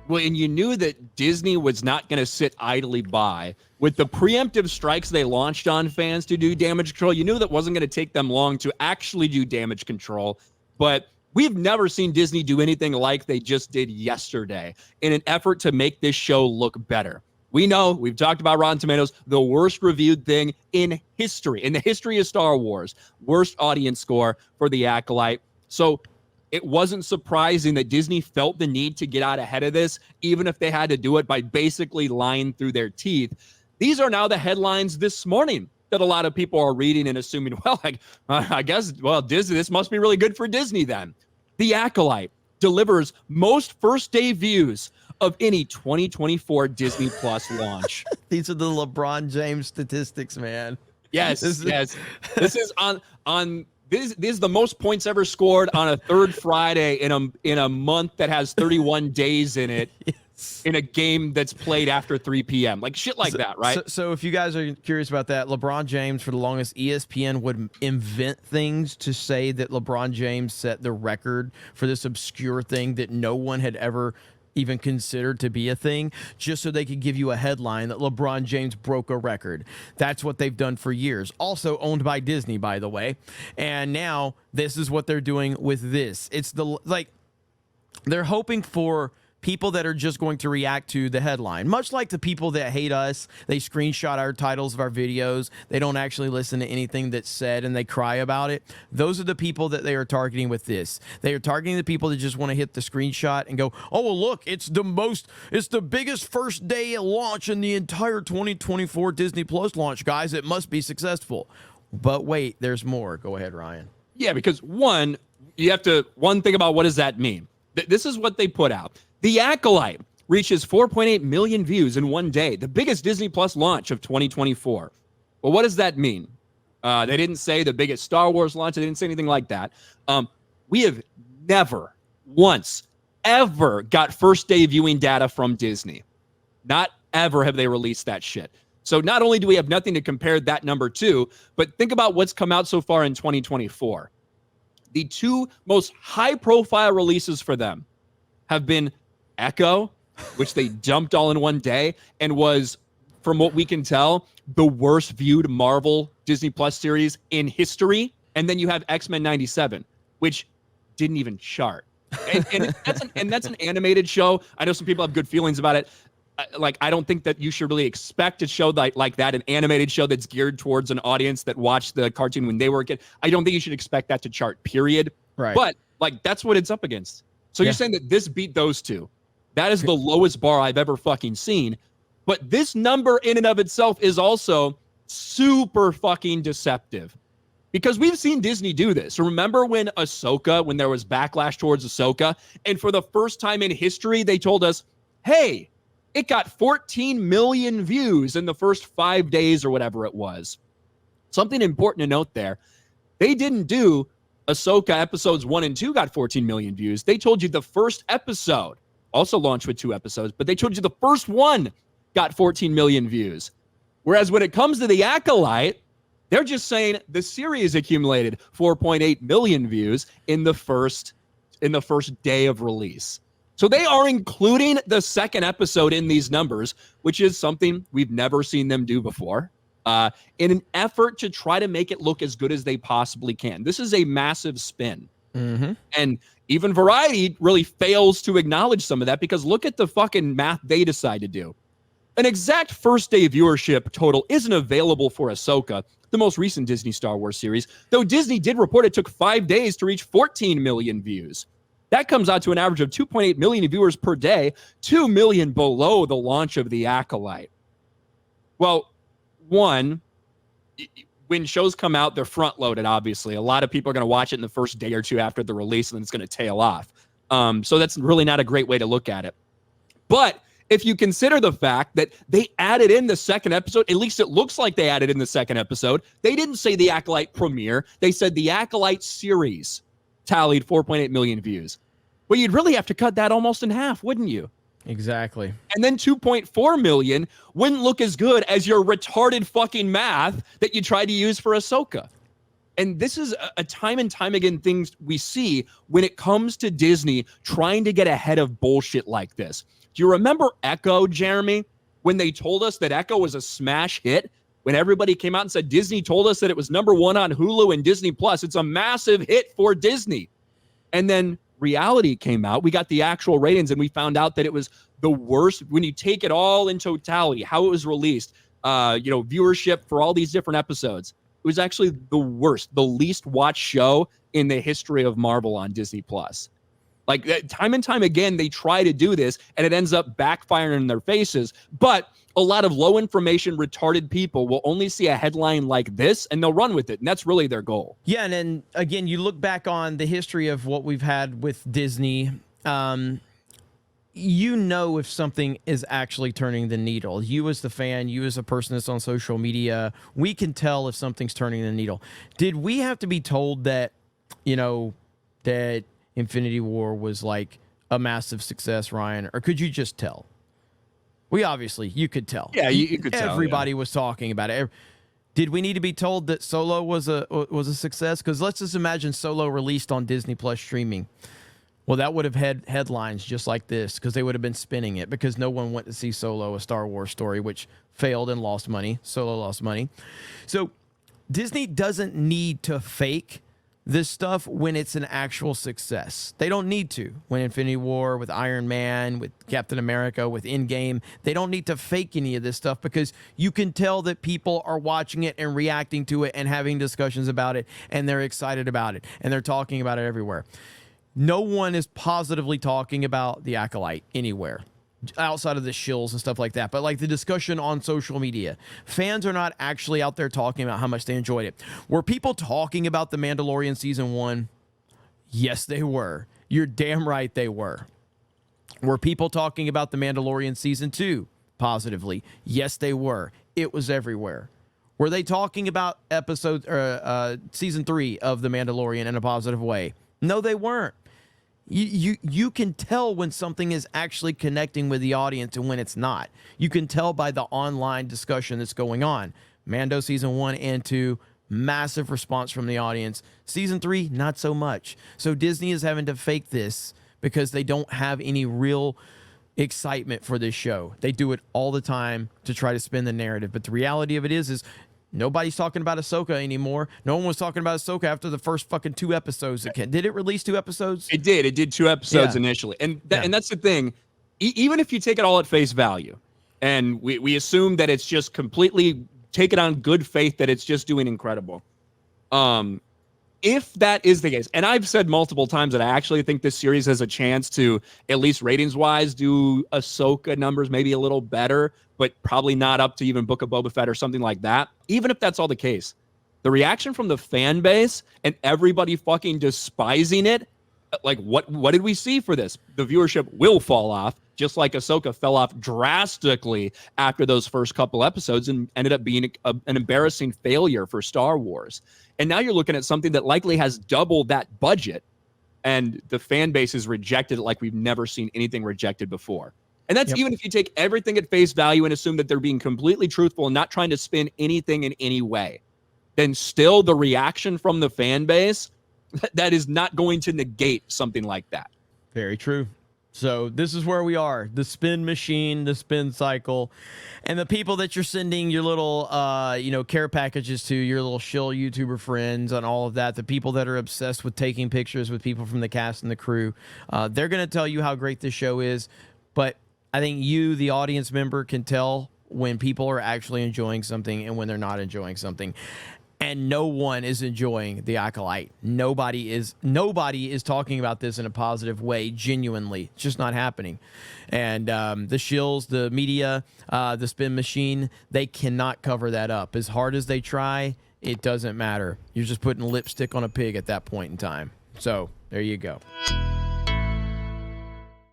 Well, and you knew that Disney was not going to sit idly by. With the preemptive strikes they launched on fans to do damage control, you knew that wasn't going to take them long to actually do damage control. But we've never seen Disney do anything like they just did yesterday in an effort to make this show look better. We know, we've talked about Rotten Tomatoes, the worst reviewed thing in history, in the history of Star Wars, worst audience score for The Acolyte. So it wasn't surprising that Disney felt the need to get out ahead of this, even if they had to do it by basically lying through their teeth. These are now the headlines this morning that a lot of people are reading and assuming, well, I guess, well, Disney, this must be really good for Disney then. The Acolyte delivers most first-day views of any 2024 Disney Plus launch. These are the LeBron James statistics, man. Yes. This is this is the most points ever scored on a third Friday in a month that has 31 days in it. Yes. In a game that's played after 3 p.m. Like shit like that, right? So if you guys are curious about that, LeBron James, for the longest, ESPN would invent things to say that LeBron James set the record for this obscure thing that no one had ever even considered to be a thing, just so they could give you a headline that LeBron James broke a record. That's what they've done for years. Also owned by Disney, by the way. And now this is what they're doing with this. It's they're hoping for people that are just going to react to the headline. Much like the people that hate us, they screenshot our titles of our videos. They don't actually listen to anything that's said and they cry about it. Those are the people that they are targeting with this. They are targeting the people that just want to hit the screenshot and go, oh, well, look, it's the biggest first day launch in the entire 2024 Disney Plus launch, guys. It must be successful. But wait, there's more. Go ahead, Ryan. Yeah, because one thing about what does that mean? This is what they put out. The Acolyte reaches 4.8 million views in one day, the biggest Disney Plus launch of 2024. Well, what does that mean? They didn't say the biggest Star Wars launch. They didn't say anything like that. We have never once ever got first day viewing data from Disney. Not ever have they released that shit. So not only do we have nothing to compare that number to, but think about what's come out so far in 2024. The two most high-profile releases for them have been Echo, which they dumped all in one day and was, from what we can tell, the worst viewed Marvel Disney Plus series in history. And then you have X-Men 97, which didn't even chart. And that's an animated show. I know some people have good feelings about it. I don't think that you should really expect a show like that, an animated show that's geared towards an audience that watched the cartoon when they were a kid. I don't think you should expect that to chart, period. Right. But that's what it's up against. So you're saying that this beat those two. That is the lowest bar I've ever fucking seen. But this number in and of itself is also super fucking deceptive. Because we've seen Disney do this. Remember when there was backlash towards Ahsoka, and for the first time in history, they told us, hey, it got 14 million views in the first 5 days or whatever it was. Something important to note there. They didn't do Ahsoka episodes 1 and 2 got 14 million views. They told you the first episode, also launched with 2 episodes, but they told you the first one got 14 million views. Whereas when it comes to The Acolyte, they're just saying the series accumulated 4.8 million views in the first day of release. So they are including the second episode in these numbers, which is something we've never seen them do before, in an effort to try to make it look as good as they possibly can. This is a massive spin. Mm-hmm. And even Variety really fails to acknowledge some of that, because look at the fucking math they decide to do. An exact first day viewership total isn't available for Ahsoka, the most recent Disney Star Wars series, though Disney did report it took 5 days to reach 14 million views. That comes out to an average of 2.8 million viewers per day, 2 million below the launch of The Acolyte. Well, one, when shows come out, they're front-loaded, obviously. A lot of people are going to watch it in the first day or two after the release, and then it's going to tail off. So that's really not a great way to look at it. But if you consider the fact that they added in the second episode, at least it looks like they added in the second episode. They didn't say The Acolyte premiere. They said The Acolyte series tallied 4.8 million views. Well, you'd really have to cut that almost in half, wouldn't you? Exactly. And then 2.4 million wouldn't look as good as your retarded fucking math that you tried to use for Ahsoka. And this is a time and time again things we see when it comes to Disney trying to get ahead of bullshit like this. Do you remember Echo, Jeremy, when they told us that Echo was a smash hit? When everybody came out and said Disney told us that it was #1 on Hulu and Disney Plus. It's a massive hit for Disney. And then reality came out. We got the actual ratings and we found out that it was the worst when you take it all in totality, how it was released, viewership for all these different episodes. It was actually the worst, the least watched show in the history of Marvel on Disney Plus. Like time and time again, they try to do this and it ends up backfiring in their faces. But a lot of low information, retarded people will only see a headline like this and they'll run with it. And that's really their goal. Yeah. And then again, you look back on the history of what we've had with Disney. If something is actually turning the needle. You as the fan, you as a person that's on social media, we can tell if something's turning the needle. Did we have to be told that, that Infinity War was like a massive success, Ryan? Or could you just tell? You could tell. Yeah, you could tell. Everybody was talking about it. Did we need to be told that Solo was a success? Because let's just imagine Solo released on Disney Plus streaming. Well, that would have had headlines just like this because they would have been spinning it because no one went to see Solo, a Star Wars story, which failed and lost money. Solo lost money. So Disney doesn't need to fake this stuff when it's an actual success. They don't need to. When Infinity War, with Iron Man, with Captain America, with Endgame, they don't need to fake any of this stuff because you can tell that people are watching it and reacting to it and having discussions about it and they're excited about it and they're talking about it everywhere. No one is positively talking about the Acolyte anywhere outside of the shills and stuff like that. But like the discussion on social media, fans are not actually out there talking about how much they enjoyed it. Were people talking about The Mandalorian season 1? Yes, they were. You're damn right they were. Were people talking about The Mandalorian season 2 positively? Yes, they were. It was everywhere. Were they talking about season 3 of The Mandalorian in a positive way? No, they weren't. You can tell when something is actually connecting with the audience and when it's not. You can tell by the online discussion that's going on. Mando season 1 and 2, massive response from the audience. Season 3, not so much. So Disney is having to fake this because they don't have any real excitement for this show. They do it all the time to try to spin the narrative. But the reality of it is nobody's talking about Ahsoka anymore. No one was talking about Ahsoka after the first fucking 2 episodes. Did it release 2 episodes? It did. It did 2 episodes initially. And that's the thing. Even if you take it all at face value, and we assume that it's just completely take it on good faith that it's just doing incredible. If that is the case, and I've said multiple times that I actually think this series has a chance to, at least ratings-wise, do Ahsoka numbers maybe a little better, but probably not up to even Book of Boba Fett or something like that. Even if that's all the case, the reaction from the fan base and everybody fucking despising it, like what did we see for this? The viewership will fall off, just like Ahsoka fell off drastically after those first couple episodes and ended up being an embarrassing failure for Star Wars. And now you're looking at something that likely has double that budget, and the fan base has rejected it like we've never seen anything rejected before. And that's even if you take everything at face value and assume that they're being completely truthful and not trying to spin anything in any way. Then still the reaction from the fan base, that is not going to negate something like that. Very true. So this is where we are, the spin machine, the spin cycle, and the people that you're sending your little, care packages to, your little shill YouTuber friends and all of that, the people that are obsessed with taking pictures with people from the cast and the crew, they're going to tell you how great this show is. But I think you, the audience member, can tell when people are actually enjoying something and when they're not enjoying something. And no one is enjoying the Acolyte. Nobody is talking about this in a positive way, genuinely. It's just not happening. And the shills, the media, the spin machine, they cannot cover that up. As hard as they try, it doesn't matter. You're just putting lipstick on a pig at that point in time. So there you go.